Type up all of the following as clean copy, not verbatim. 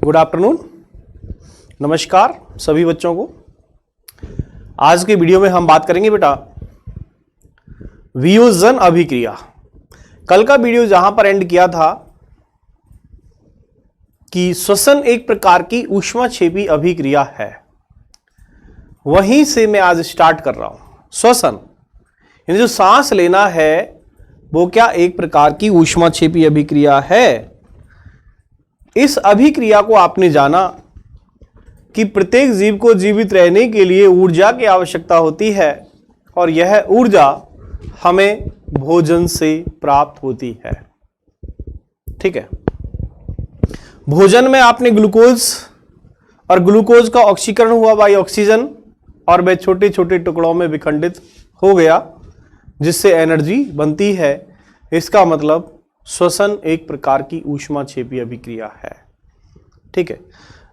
Good afternoon, नमस्कार सभी बच्चों को। आज के वीडियो में हम बात करेंगे बेटा वियोजन अभिक्रिया। कल का वीडियो जहां पर एंड किया था कि श्वसन एक प्रकार की ऊष्माक्षेपी अभिक्रिया है, वहीं से मैं आज स्टार्ट कर रहा हूं। श्वसन यानी जो सांस लेना है वो क्या एक प्रकार की ऊष्माक्षेपी अभिक्रिया है। इस अभिक्रिया को आपने जाना कि प्रत्येक जीव को जीवित रहने के लिए ऊर्जा की आवश्यकता होती है और यह ऊर्जा हमें भोजन से प्राप्त होती है। ठीक है, भोजन में आपने ग्लूकोज और ग्लूकोज का ऑक्सीकरण हुआ बाई ऑक्सीजन और वह छोटे छोटे टुकड़ों में विखंडित हो गया जिससे एनर्जी बनती है। इसका मतलब श्वसन एक प्रकार की ऊष्माक्षेपी अभिक्रिया है। ठीक है,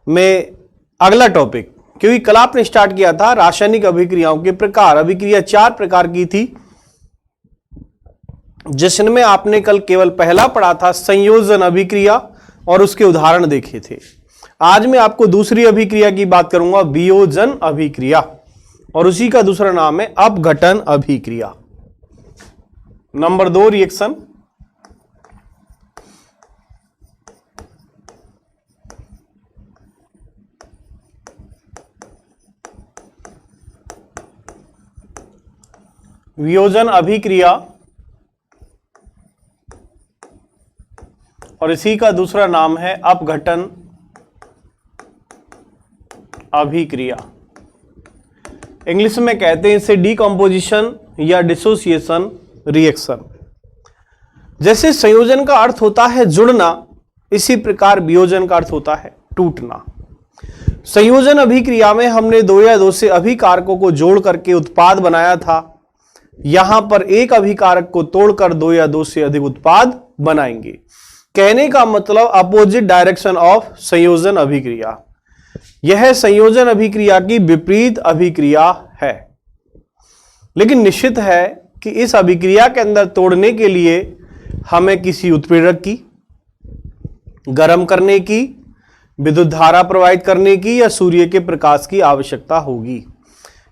मैं अगला टॉपिक, क्योंकि कल आपने स्टार्ट किया था रासायनिक अभिक्रियाओं के प्रकार। अभिक्रिया 4 प्रकार की थी जिसमें आपने कल केवल पहला पढ़ा था संयोजन अभिक्रिया और उसके उदाहरण देखे थे। आज मैं आपको दूसरी अभिक्रिया की बात करूंगा, वियोजन अभिक्रिया, और उसी का दूसरा नाम है अपघटन अभिक्रिया। नंबर 2 रिएक्शन वियोजन अभिक्रिया और इसी का दूसरा नाम है अपघटन अभिक्रिया। इंग्लिश में कहते हैं इसे डीकंपोजिशन या डिसोसिएशन रिएक्शन। जैसे संयोजन का अर्थ होता है जुड़ना, इसी प्रकार वियोजन का अर्थ होता है टूटना। संयोजन अभिक्रिया में हमने 2 या 2 से अधिक कारकों को जोड़ करके उत्पाद बनाया था। यहां पर एक अभिकारक को तोड़कर 2 या 2 से अधिक उत्पाद बनाएंगे। कहने का मतलब अपोजिट डायरेक्शन ऑफ संयोजन अभिक्रिया। यह संयोजन अभिक्रिया की विपरीत अभिक्रिया है, लेकिन निश्चित है कि इस अभिक्रिया के अंदर तोड़ने के लिए हमें किसी उत्प्रेरक की, गर्म करने की, विद्युत धारा प्रवाहित करने की या सूर्य के प्रकाश की आवश्यकता होगी,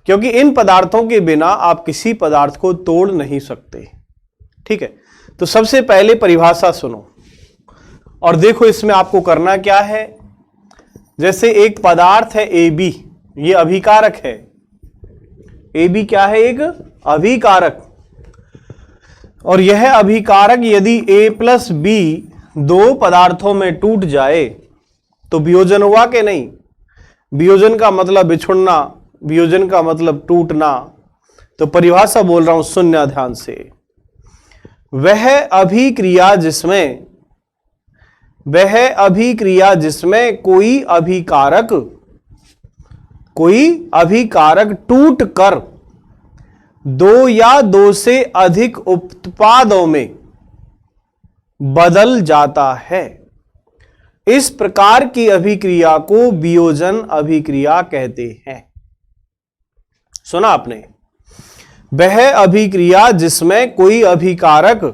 क्योंकि इन पदार्थों के बिना आप किसी पदार्थ को तोड़ नहीं सकते। ठीक है, तो सबसे पहले परिभाषा सुनो और देखो इसमें आपको करना क्या है। जैसे एक पदार्थ है AB, ये अभिकारक है। AB क्या है? एक अभिकारक। और यह अभिकारक यदि A + B 2 पदार्थों में टूट जाए तो वियोजन हुआ कि नहीं? वियोजन का मतलब बिछुड़ना, वियोजन का मतलब टूटना। तो परिभाषा बोल रहा हूं, सुनना ध्यान से। वह अभिक्रिया जिसमें कोई अभिकारक टूट कर 2 या 2 से अधिक उत्पादों में बदल जाता है, इस प्रकार की अभिक्रिया को वियोजन अभिक्रिया कहते हैं। सुना आपने? वह अभिक्रिया जिसमें कोई अभिकारक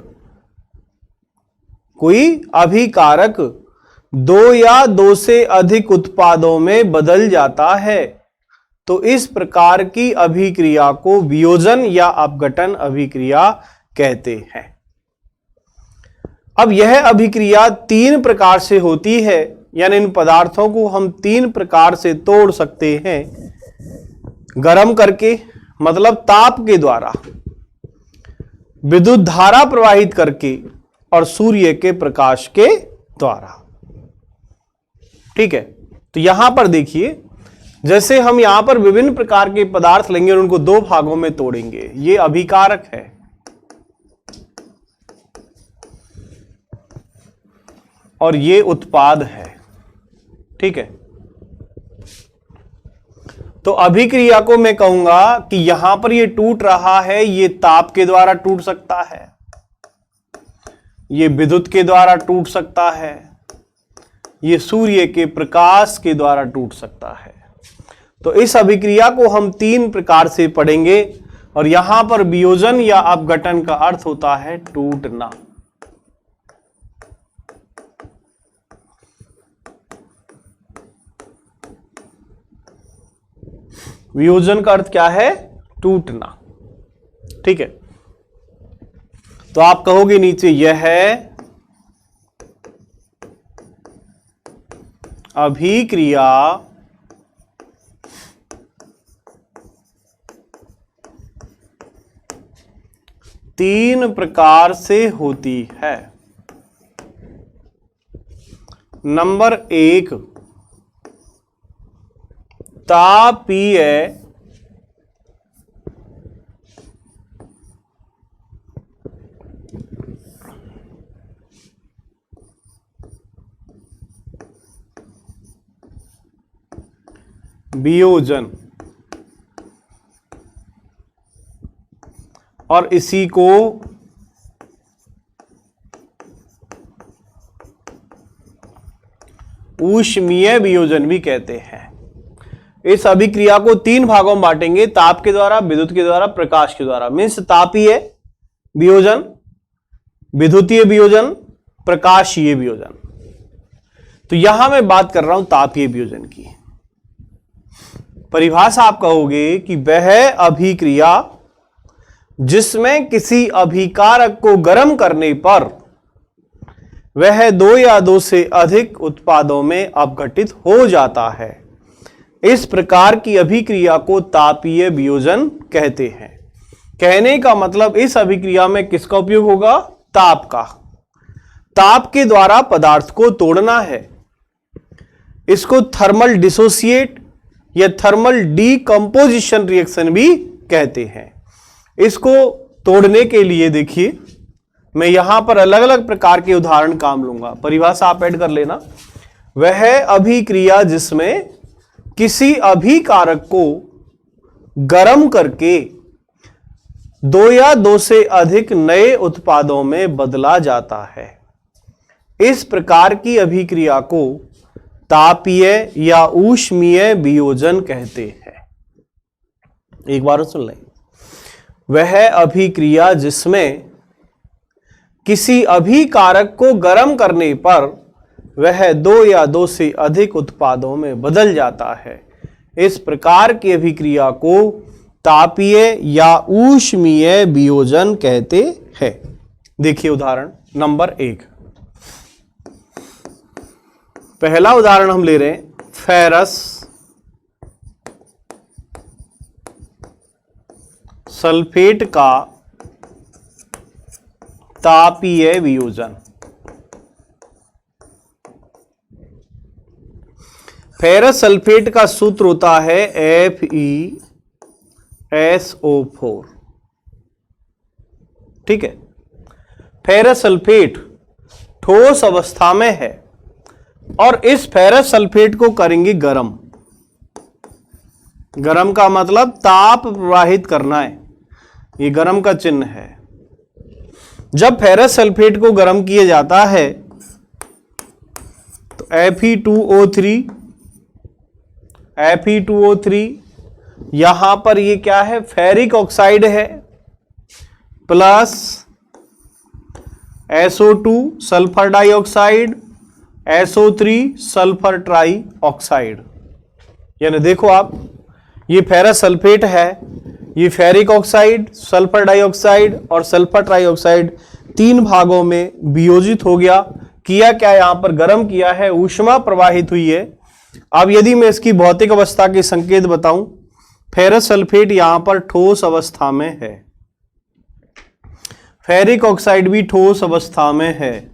2 या 2 से अधिक उत्पादों में बदल जाता है, तो इस प्रकार की अभिक्रिया को वियोजन या अपघटन अभिक्रिया कहते हैं। अब यह अभिक्रिया 3 प्रकार से होती है, यानी इन पदार्थों को हम 3 प्रकार से तोड़ सकते हैं। गर्म करके मतलब ताप के द्वारा, विद्युत धारा प्रवाहित करके और सूर्य के प्रकाश के द्वारा। ठीक है, तो यहां पर देखिए, जैसे हम यहां पर विभिन्न प्रकार के पदार्थ लेंगे और उनको 2 भागों में तोड़ेंगे। ये अभिकारक है और ये उत्पाद है। ठीक है, तो अभिक्रिया को मैं कहूंगा कि यहां पर ये टूट रहा है, ये ताप के द्वारा टूट सकता है, ये विद्युत के द्वारा टूट सकता है, ये सूर्य के प्रकाश के द्वारा टूट सकता है। तो इस अभिक्रिया को हम 3 प्रकार से पढ़ेंगे और यहां पर वियोजन या अपघटन का अर्थ होता है टूटना। वियोजन का अर्थ क्या है? टूटना। ठीक है, तो आप कहोगे नीचे यह अभिक्रिया तीन प्रकार से होती है। नंबर 1, तापीय वियोजन, और इसी को ऊष्मीय वियोजन भी कहते हैं। इस अभिक्रिया को तीन भागों में बांटेंगे, ताप के द्वारा, विद्युत के द्वारा, प्रकाश के द्वारा। मीन्स तापीय वियोजन, विद्युतीय वियोजन, प्रकाशीय वियोजन। तो यहां मैं बात कर रहा हूं तापीय वियोजन की। परिभाषा आप कहोगे कि वह अभिक्रिया जिसमें किसी अभिकारक को गर्म करने पर वह दो या दो से अधिक उत्पादों में अपघटित हो जाता है, इस प्रकार की अभिक्रिया को तापीय वियोजन कहते हैं। कहने का मतलब इस अभिक्रिया में किसका उपयोग होगा? ताप का। ताप के द्वारा पदार्थ को तोड़ना है। इसको थर्मल डिसोसिएट या थर्मल डीकंपोजिशन रिएक्शन भी कहते हैं। इसको तोड़ने के लिए देखिए, मैं यहां पर अलग अलग प्रकार के उदाहरण काम लूंगा। परिभाषा आप ऐड कर लेना। वह अभिक्रिया जिसमें किसी अभिकारक को गर्म करके दो या दो से अधिक नए उत्पादों में बदला जाता है, इस प्रकार की अभिक्रिया को तापीय या ऊष्मीय वियोजन कहते हैं। एक बार सुन लें। वह अभिक्रिया जिसमें किसी अभिकारक को गर्म करने पर वह दो या दो से अधिक उत्पादों में बदल जाता है, इस प्रकार की अभिक्रिया को तापीय या ऊष्मीय वियोजन कहते हैं। देखिए उदाहरण नंबर 1। पहला उदाहरण हम ले रहे हैं, फेरस सल्फेट का तापीय वियोजन। फेरस सल्फेट का सूत्र होता है FeSO4। ठीक है, फेरस सल्फेट ठोस अवस्था में है और इस फेरस सल्फेट को करेंगे गर्म। गर्म का मतलब ताप प्रवाहित करना है, ये गर्म का चिन्ह है। जब फेरस सल्फेट को गर्म किया जाता है तो Fe2O3 यहां पर ये क्या है? फेरिक ऑक्साइड है, plus SO2 sulphur dioxide, SO3 sulphur try oxide. यानी देखो आप, ये फेरस सल्फेट है, ये फेरिक ऑक्साइड, सल्फर डाइऑक्साइड और सल्फर ट्राइऑक्साइड तीन भागों में वियोजित हो गया। किया क्या? यहां पर गर्म किया है, ऊष्मा प्रवाहित हुई है। अब यदि मैं इसकी भौतिक अवस्था के संकेत बताऊं, फेरस सल्फेट यहां पर ठोस अवस्था में है, फेरिक ऑक्साइड भी ठोस अवस्था में है,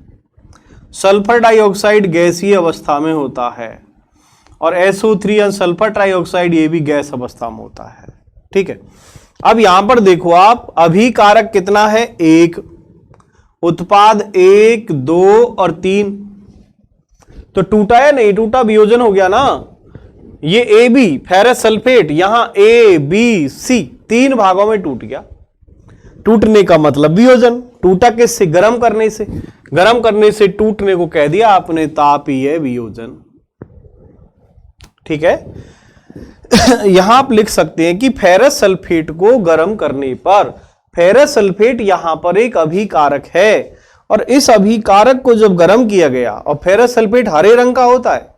सल्फर डाइऑक्साइड गैसीय अवस्था में होता है और SO3 या सल्फर ट्राइऑक्साइड ये भी गैस अवस्था में होता है। ठीक है, अब यहां पर देखो आप, अभिकारक कितना है? 1, उत्पाद 1, 2 और 3। तो टूटा या नहीं टूटा? वियोजन हो गया ना। ये AB फेरस सल्फेट यहां ABC तीन भागों में टूट गया। टूटने का मतलब वियोजन। टूटा किससे? गर्म करने से। गर्म करने से टूटने को कह दिया आपने तापीय वियोजन। ठीक है, यहां आप लिख सकते हैं कि फेरस सल्फेट को गर्म करने पर, फेरस सल्फेट यहां पर एक अभिकारक है और इस अभिकारक को जब गर्म किया गया, और फेरस सल्फेट हरे रंग का होता है।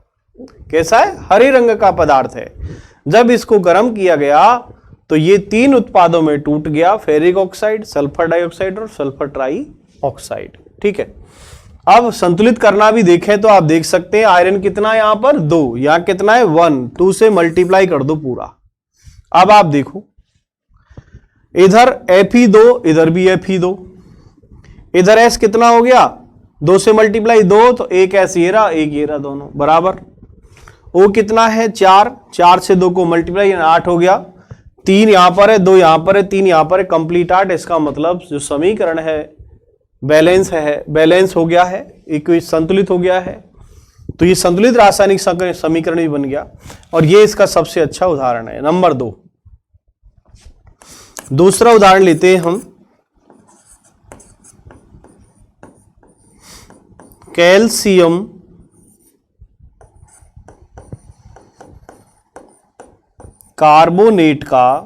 कैसा है? हरे रंग का पदार्थ है। जब इसको गर्म किया गया तो ये 3 उत्पादों में टूट गया, फेरिक ऑक्साइड, सल्फर डाइऑक्साइड और सल्फर ट्राई ऑक्साइड। ठीक है, अब संतुलित करना भी देखें तो आप देख सकते हैं आयरन कितना है, यहां पर 2, यहां कितना है 1, 2 से मल्टीप्लाई कर दो पूरा। अब आप देखो इधर Fe2, इधर भी Fe2, इधर S कितना हो गया, 2 से मल्टीप्लाई 2, तो एक S ये रहा, एक ये रहा, दोनों बराबर। O कितना है 4, 4 से 2 को मल्टीप्लाई 8 हो गया, 3 यहां पर है, 2 यहां पर है, 3 यहां पर है, कंप्लीट 8। इसका मतलब जो समीकरण है बैलेंस है, बैलेंस हो गया है, इक्वी संतुलित हो गया है। तो ये संतुलित रासायनिक समीकरण भी बन गया और ये इसका सबसे अच्छा उदाहरण है। नंबर 2, दूसरा उदाहरण लेते हैं हम। कैल्शियम कार्बोनेट का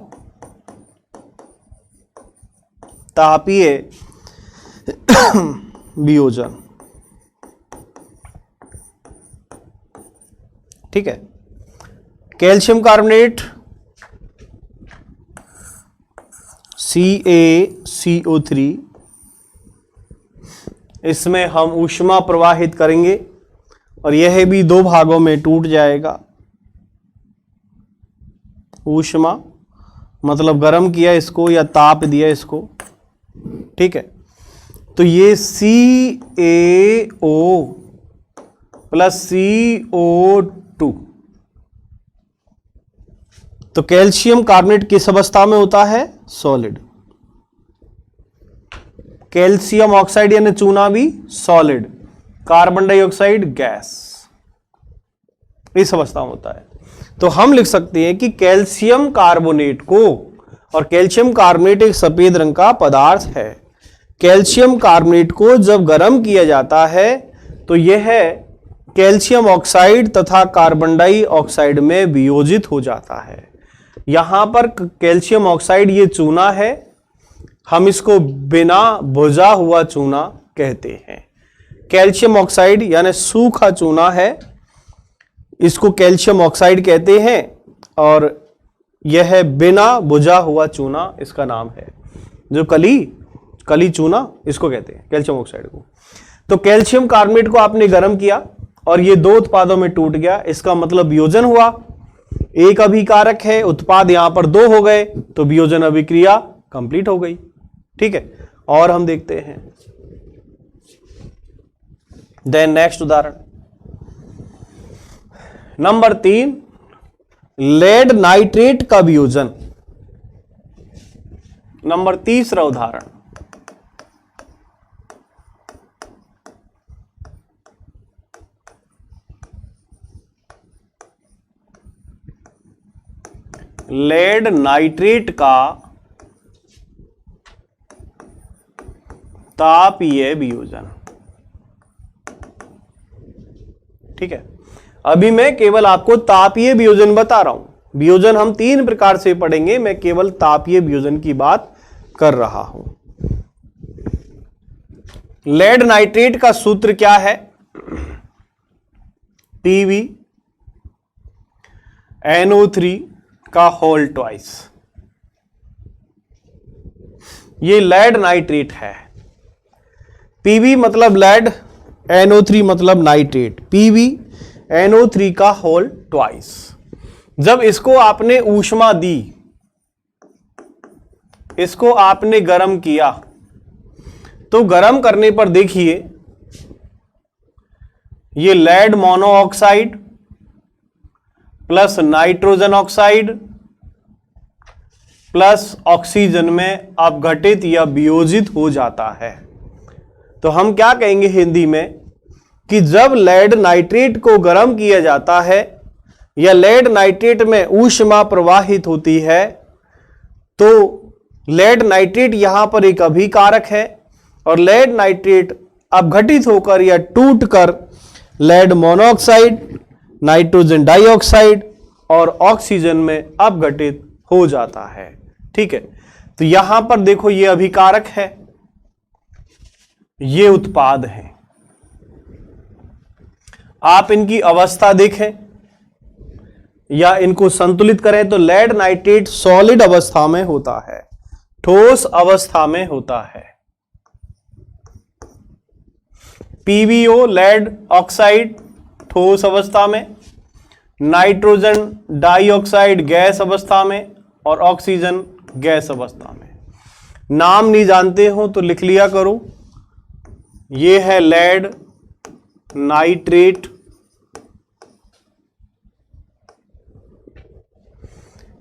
तापीय वियोजन। ठीक है, कैल्शियम कार्बोनेट CaCO3, इसमें हम ऊष्मा प्रवाहित करेंगे और यह भी 2 भागों में टूट जाएगा। ऊष्मा मतलब गर्म किया इसको या ताप दिया इसको। ठीक है, तो ये CaO प्लस CO2, तो कैल्शियम कार्बोनेट किस अवस्था में होता है, सॉलिड। कैल्शियम ऑक्साइड यानी चूना भी सॉलिड, कार्बन डाइऑक्साइड गैस, इस अवस्था में होता है। तो हम लिख सकते हैं कि कैल्शियम कार्बोनेट को, और कैल्शियम कार्बोनेट एक सफेद रंग का पदार्थ है, कैल्शियम कार्बोनेट को जब गर्म किया जाता है तो यह कैल्शियम ऑक्साइड तथा कार्बन डाइऑक्साइड में वियोजित हो जाता है। यहां पर कैल्शियम ऑक्साइड ये चूना है, हम इसको बिना बुझा हुआ चूना कहते हैं। कैल्शियम ऑक्साइड यानी सूखा चूना है, इसको कैल्शियम ऑक्साइड कहते हैं और यह बिना बुझा हुआ चूना इसका नाम है। जो कली चूना इसको कहते हैं कैल्शियम ऑक्साइड को। तो कैल्शियम कार्बोनेट को आपने गर्म किया और ये 2 उत्पादों में टूट गया, इसका मतलब वियोजन हुआ। एक अभिकारक है, उत्पाद यहां पर 2 हो गए, तो वियोजन अभिक्रिया कंप्लीट हो गई। ठीक है, और हम देखते हैं देन नेक्स्ट उदाहरण नंबर 3, लेड नाइट्रेट का वियोजन। नंबर 3 उदाहरण, लेड नाइट्रेट का तापीय वियोजन। ठीक है, अभी मैं केवल आपको तापीय वियोजन बता रहा हूं। वियोजन हम 3 प्रकार से पढ़ेंगे, मैं केवल तापीय वियोजन की बात कर रहा हूं। लेड नाइट्रेट का सूत्र क्या है, PbNO3 का होल ट्वाइस। ये लेड नाइट्रेट है। Pb मतलब लेड, NO3 मतलब नाइट्रेट, PbNO3 का होल ट्वाइस। जब इसको आपने ऊष्मा दी, इसको आपने गर्म किया, तो गर्म करने पर देखिए ये lead monoxide plus nitrogen oxide plus oxygen में अपघटित या वियोजित हो जाता है। तो हम क्या कहेंगे हिंदी में कि जब लेड नाइट्रेट को गर्म किया जाता है या लेड नाइट्रेट में ऊष्मा प्रवाहित होती है, तो लेड नाइट्रेट यहां पर एक अभिकारक है और लेड नाइट्रेट अपघटित होकर या टूटकर लेड मोनोऑक्साइड, नाइट्रोजन डाइऑक्साइड और ऑक्सीजन में अपघटित हो जाता है। ठीक है, तो यहां पर देखो ये अभिकारक है, ये उत्पाद है। आप इनकी अवस्था देखें या इनको संतुलित करें तो लेड नाइट्रेट सॉलिड अवस्था में होता है, ठोस अवस्था में होता है। पीवीओ लेड ऑक्साइड ठोस अवस्था में, नाइट्रोजन डाइऑक्साइड गैस अवस्था में और ऑक्सीजन गैस अवस्था में। नाम नहीं जानते हो तो लिख लिया करो। ये है लेड नाइट्रेट,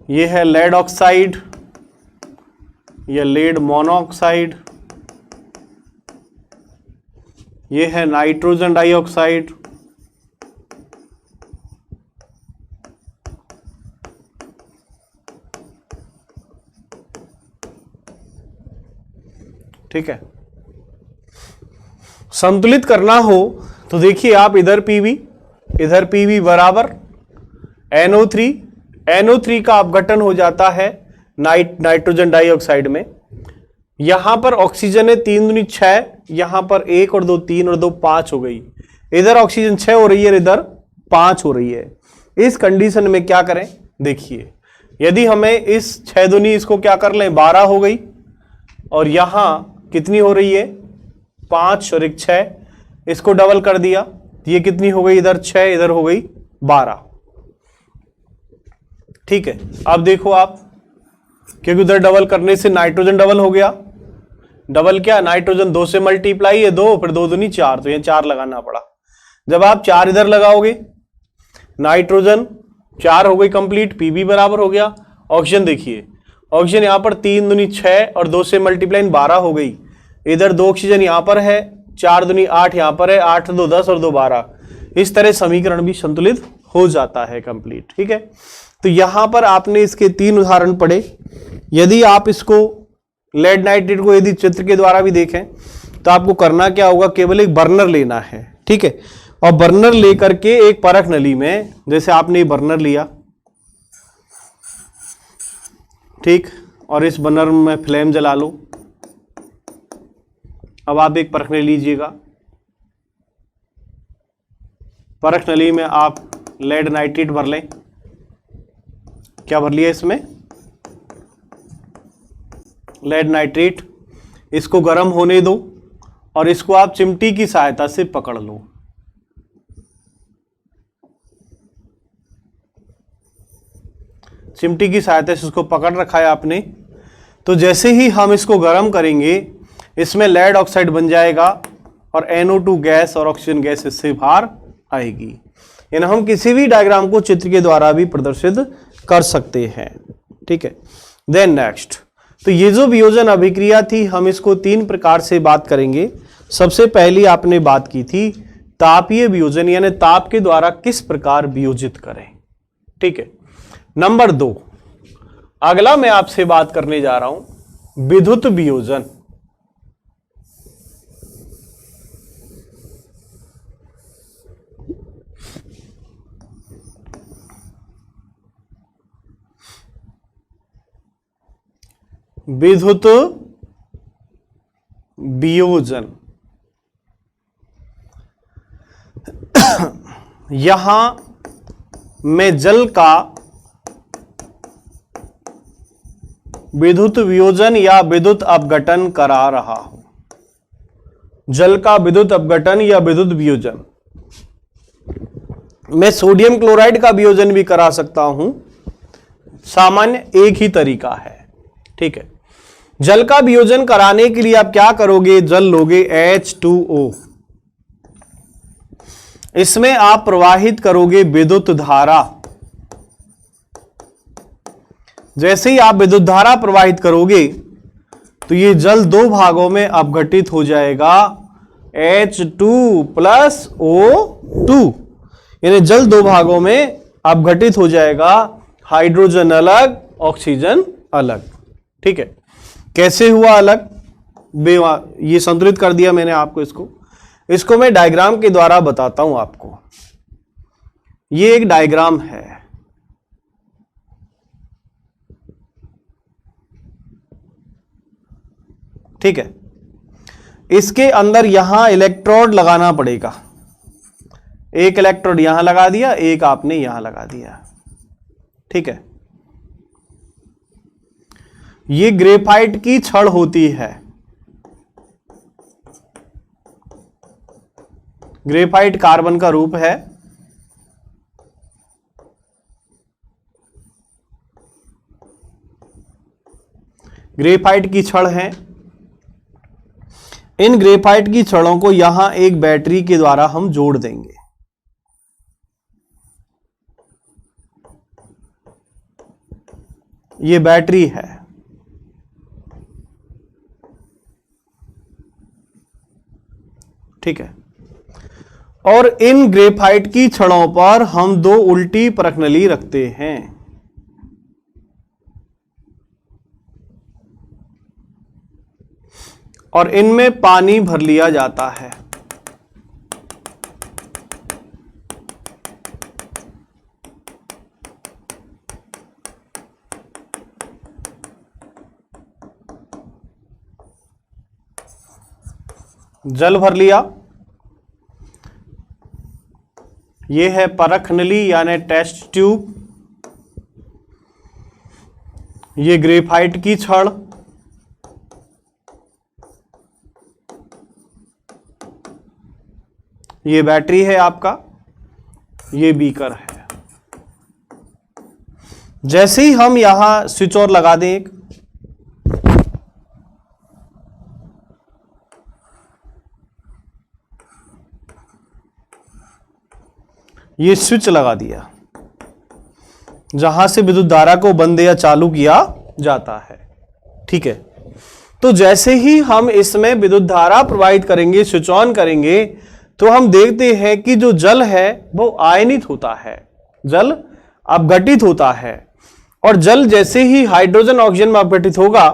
ये है लेड ऑक्साइड या लेड मोनोऑक्साइड, ये है नाइट्रोजन डाइऑक्साइड, ठीक है। संतुलित करना हो तो देखिए आप इधर पीवी बराबर NO3, NO3 का अपघटन हो जाता है नाइट्रोजन डाइऑक्साइड में। यहां पर ऑक्सीजन है 3 दूनी 6, यहां पर 1 और 2 3 और 2 5 हो गई। इधर ऑक्सीजन 6 हो रही है, इधर 5 हो रही है। इस कंडीशन में क्या करें, देखिए यदि हमें इस 6 दूनी इसको क्या कर लें 12 हो गई, और यहां कितनी हो रही है 5 और 1 6, इसको डबल कर दिया, ये कितनी हो गई, इधर 6 इधर हो गई 12, ठीक है। अब देखो आप, क्योंकि उधर डबल करने से नाइट्रोजन डबल हो गया, डबल क्या, नाइट्रोजन 2 से मल्टीप्लाई है 2, फिर 2 दूनी 4, तो ये 4 लगाना पड़ा। जब आप 4 इधर लगाओगे, नाइट्रोजन 4 हो गई कंप्लीट, पीबी बराबर हो गया। ऑक्सीजन देखिए, ऑक्सीजन यहां पर 3 दूनी 6 और 2 से मल्टीप्लाई 12 हो गई। इधर 2 ऑक्सीजन यहां पर है, 4 दूनी 8 यहां पर है, 8 2 10 और 2 12। इस तरह समीकरण भी संतुलित हो जाता है कंप्लीट, ठीक है। तो यहां पर आपने इसके 3 उदाहरण पढ़े। यदि आप इसको लेड नाइट्रेट को यदि चित्र के द्वारा भी देखें तो आपको करना क्या होगा, केवल एक बर्नर लेना है, ठीक है। और बर्नर लेकर के एक परख नली में, जैसे आपने बर्नर लिया, ठीक, और इस बर्नर में फ्लेम जला लो। अब आप एक परख नली लीजिएगा, परख नली में आप लेड नाइट्रेट भर लें। क्या भर लिया इसमें, लेड नाइट्रेट। इसको गर्म होने दो और इसको आप चिमटी की सहायता से पकड़ लो। चिमटी की सहायता से इसको पकड़ रखा है आपने। तो जैसे ही हम इसको गर्म करेंगे, इसमें लेड ऑक्साइड बन जाएगा और NO2 गैस और ऑक्सीजन गैस इससे बाहर आएगी। यानी हम किसी भी डायग्राम को चित्र के द्वारा भी प्रदर्शित कर सकते हैं, ठीक है। देन नेक्स्ट, तो ये जो वियोजन अभिक्रिया थी, हम इसको 3 प्रकार से बात करेंगे। सबसे पहली आपने बात की थी तापीय वियोजन, यानी ताप के द्वारा किस प्रकार वियोजित करें, ठीक है। नंबर 2, अगला मैं आपसे बात करने जा रहा हूं विद्युत वियोजन। विद्युत वियोजन, यहां मैं जल का विद्युत वियोजन या विद्युत अपघटन करा रहा हूं। जल का विद्युत अपघटन या विद्युत वियोजन, मैं सोडियम क्लोराइड का वियोजन भी करा सकता हूं, सामान्य एक ही तरीका है, ठीक है। जल का वियोजन कराने के लिए आप क्या करोगे, जल लोगे H2O, इसमें आप प्रवाहित करोगे विद्युत धारा। जैसे ही आप विद्युत धारा प्रवाहित करोगे तो ये जल 2 भागों में अपघटित हो जाएगा, H2+O2, यानी जल 2 भागों में अपघटित हो जाएगा, हाइड्रोजन अलग ऑक्सीजन अलग, ठीक है। कैसे हुआ अलग, ये संतुलित कर दिया मैंने आपको। इसको मैं डायग्राम के द्वारा बताता हूं आपको। ये एक डायग्राम है, ठीक है। इसके अंदर यहां इलेक्ट्रोड लगाना पड़ेगा। एक इलेक्ट्रोड यहां लगा दिया, एक आपने यहां लगा दिया, ठीक है। ये ग्रेफाइट की छड़ होती है। ग्रेफाइट कार्बन का रूप है। ग्रेफाइट की छड़ है। इन ग्रेफाइट की छड़ों को यहां एक बैटरी के द्वारा हम जोड़ देंगे। ये बैटरी है। ठीक है। और इन ग्रेफाइट की छड़ों पर हम दो उल्टी परखनली रखते हैं। और इनमें पानी भर लिया जाता है। जल भर लिया। यह है परखनली यानी टेस्ट ट्यूब। ये ग्रेफाइट की छड़। ये बैटरी है आपका। ये बीकर है। जैसे ही हम यहां स्विच और लगा दें एक, ये स्विच लगा दिया जहां से विद्युत धारा को बंद या चालू किया जाता है। ठीक है। तो जैसे ही हम इसमें विद्युत धारा प्रवाहित करेंगे, स्विच ऑन करेंगे, तो हम देखते हैं कि जो जल है वो आयनित होता है, जल अपघटित होता है। और जल जैसे ही हाइड्रोजन ऑक्सीजन में अपघटित होगा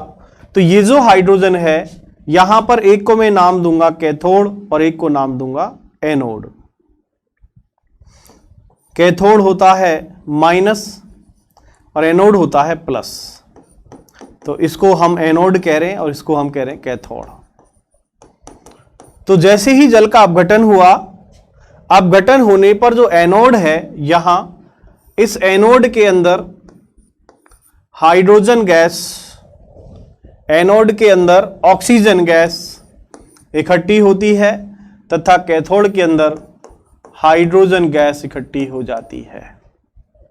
तो ये जो हाइड्रोजन है, यहां पर एक को मैं नाम दूंगा कैथोड और एक को नाम दूंगा एनोड। कैथोड होता है माइनस और एनोड होता है प्लस। तो इसको हम एनोड कह रहे हैं और इसको हम कह रहे हैं कैथोड। तो जैसे ही जल का अपघटन हुआ, अपघटन होने पर जो एनोड है, यहां इस एनोड के अंदर हाइड्रोजन गैस, एनोड के अंदर ऑक्सीजन गैस इकट्ठी होती है तथा कैथोड के अंदर हाइड्रोजन गैस इकट्ठी हो जाती है।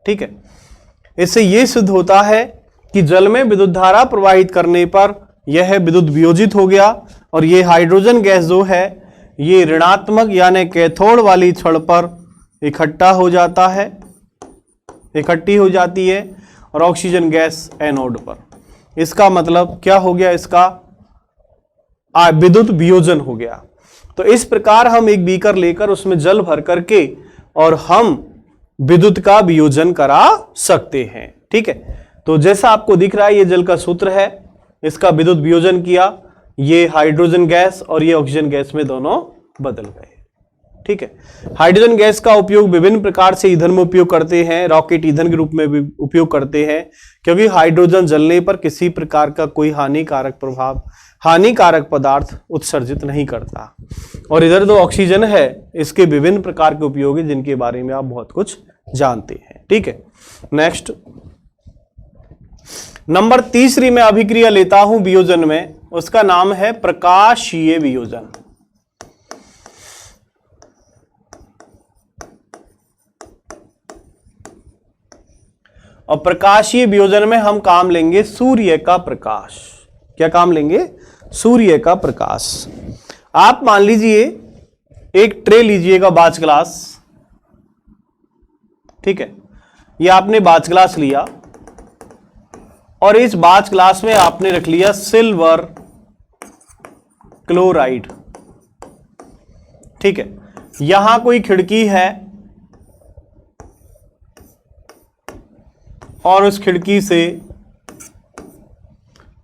ठीक है। इससे यह सिद्ध होता है कि जल में विद्युत धारा प्रवाहित करने पर यह विद्युत वियोजित हो गया और यह हाइड्रोजन गैस जो है ये ऋणात्मक यानी कैथोड वाली छड़ पर इकट्ठा हो जाता है, इकट्ठी हो जाती है, और ऑक्सीजन गैस एनोड पर। इसका मतलब क्या हो गया? इसका विद्युत वियोजन हो गया। तो इस प्रकार हम एक बीकर लेकर उसमें जल भर करके और हम विद्युत का वियोजन करा सकते हैं। ठीक है। तो जैसा आपको दिख रहा है ये जल का सूत्र है, इसका विद्युत वियोजन किया, ये हाइड्रोजन गैस और ये ऑक्सीजन गैस में दोनों बदल गए। ठीक है। हाइड्रोजन गैस का उपयोग विभिन्न प्रकार से ईंधन में उपयोग करते हैं, रॉकेट ईंधन के रूप में भी उपयोग करते हैं, क्योंकि हाइड्रोजन जलने पर किसी प्रकार का कोई हानिकारक प्रभाव, हानिकारक पदार्थ उत्सर्जित नहीं करता। और इधर जो ऑक्सीजन है इसके विभिन्न प्रकार के उपयोग हैं जिनके बारे में आप बहुत कुछ जानते हैं। ठीक है। नेक्स्ट नंबर तीसरी मैं अभिक्रिया लेता हूं वियोजन में, उसका नाम है प्रकाशीय वियोजन। और प्रकाशीय वियोजन में हम काम लेंगे सूर्य का प्रकाश। क्या काम लेंगे? सूर्य का प्रकाश। आप मान लीजिए एक ट्रे लीजिएगा, बाज ग्लास। ठीक है। ये आपने बाज ग्लास लिया और इस बाज ग्लास में आपने रख लिया सिल्वर क्लोराइड। ठीक है। यहां कोई खिड़की है और उस खिड़की से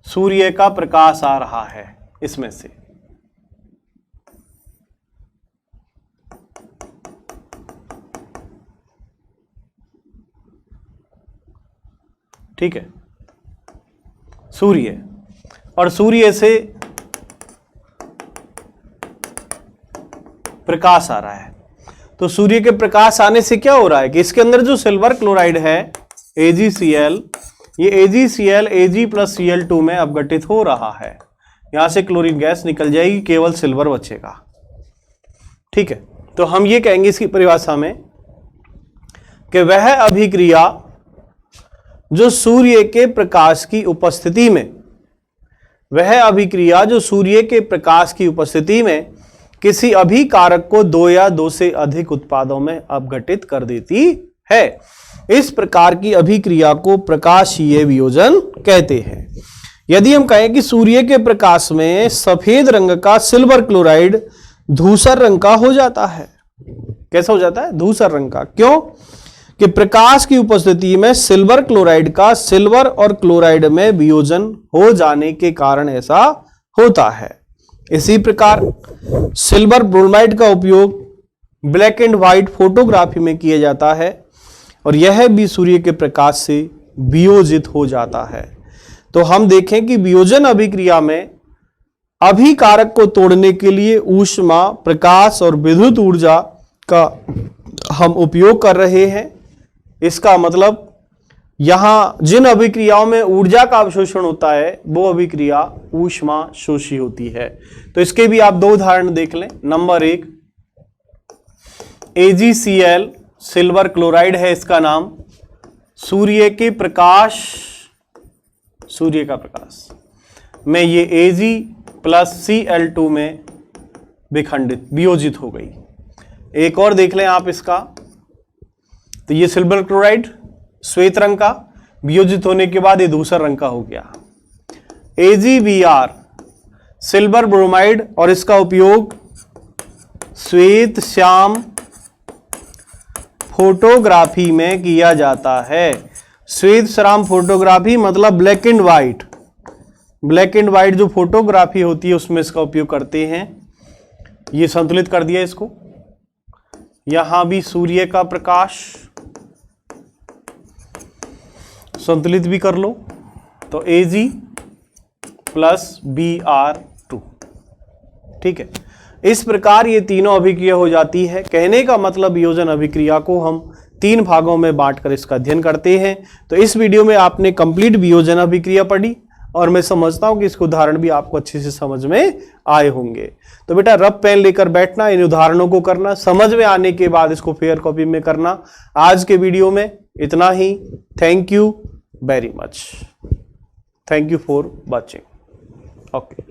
सूर्य का प्रकाश आ रहा है इसमें से। ठीक है। सूर्य, और सूर्य से प्रकाश आ रहा है। तो सूर्य के प्रकाश आने से क्या हो रहा है कि इसके अंदर जो सिल्वर क्लोराइड है AgCl, ये AgCl Ag प्लस Cl2 में अपघटित हो रहा है। यहां से क्लोरीन गैस निकल जाएगी, केवल सिल्वर बचेगा। ठीक है, तो हम ये कहेंगे इसकी परिभाषा में कि वह अभिक्रिया जो सूर्य के प्रकाश की उपस्थिति में, वह अभिक्रिया जो सूर्य के प्रकाश की उपस्थिति में किसी अभिकारक को दो या दो से अधिक उत्पादों में अपघटित कर देती है, इस प्रकार की अभिक्रिया को प्रकाशीय वियोजन कहते हैं। यदि हम कहें कि सूर्य के प्रकाश में सफेद रंग का सिल्वर क्लोराइड धूसर रंग का हो जाता है। कैसा हो जाता है? धूसर रंग का। क्यों? कि प्रकाश की उपस्थिति में सिल्वर क्लोराइड का सिल्वर और क्लोराइड में वियोजन हो जाने के कारण ऐसा होता है। इसी प्रकार सिल्वर ब्रोमाइड का उपयोग ब्लैक एंड व्हाइट फोटोग्राफी में किया जाता है और यह भी सूर्य के प्रकाश से वियोजित हो जाता है। तो हम देखें कि वियोजन अभिक्रिया में अभिकारक को तोड़ने के लिए ऊष्मा, प्रकाश और विद्युत ऊर्जा का हम उपयोग कर रहे हैं। इसका मतलब यहां जिन अभिक्रियाओं में ऊर्जा का अवशोषण होता है वो अभिक्रिया ऊष्मा शोषी होती है। तो इसके भी आप दो उदाहरण देख लें। नंबर 1, AgCl सिल्वर क्लोराइड है इसका नाम, सूर्य के प्रकाश, सूर्य का प्रकाश में ये Ag प्लस Cl2 में वियोजित हो गई। एक और देख लें आप इसका, तो ये सिल्वर क्लोराइड श्वेत रंग का वियोजित होने के बाद ये धूसर रंग का हो गया। AgBr सिल्वर ब्रोमाइड और इसका उपयोग श्वेत श्याम फोटोग्राफी में किया जाता है। श्वेत श्याम फोटोग्राफी मतलब black and white, black and white जो फोटोग्राफी होती है उसमें इसका उपयोग करते हैं। ये संतुलित कर दिया इसको। यहां भी सूर्य का प्रकाश संतुलित भी कर लो, तो Ag प्लस Br2। ठीक है, इस प्रकार ये तीनों अभिक्रिया हो जाती है। कहने का मतलब वियोजन अभिक्रिया को हम 3 भागों में बांटकर इसका अध्ययन करते हैं। तो इस वीडियो में आपने कंप्लीट वियोजन अभिक्रिया पढ़ी और मैं समझता हूं कि इसके उदाहरण भी आपको अच्छे से समझ में आए होंगे। तो बेटा रफ पेन लेकर बैठना, इन उदाहरणों को करना, समझ में आने के बाद इसको फेयर कॉपी में करना। आज के वीडियो में इतना ही। Thank you very much. Thank you for watching. Okay.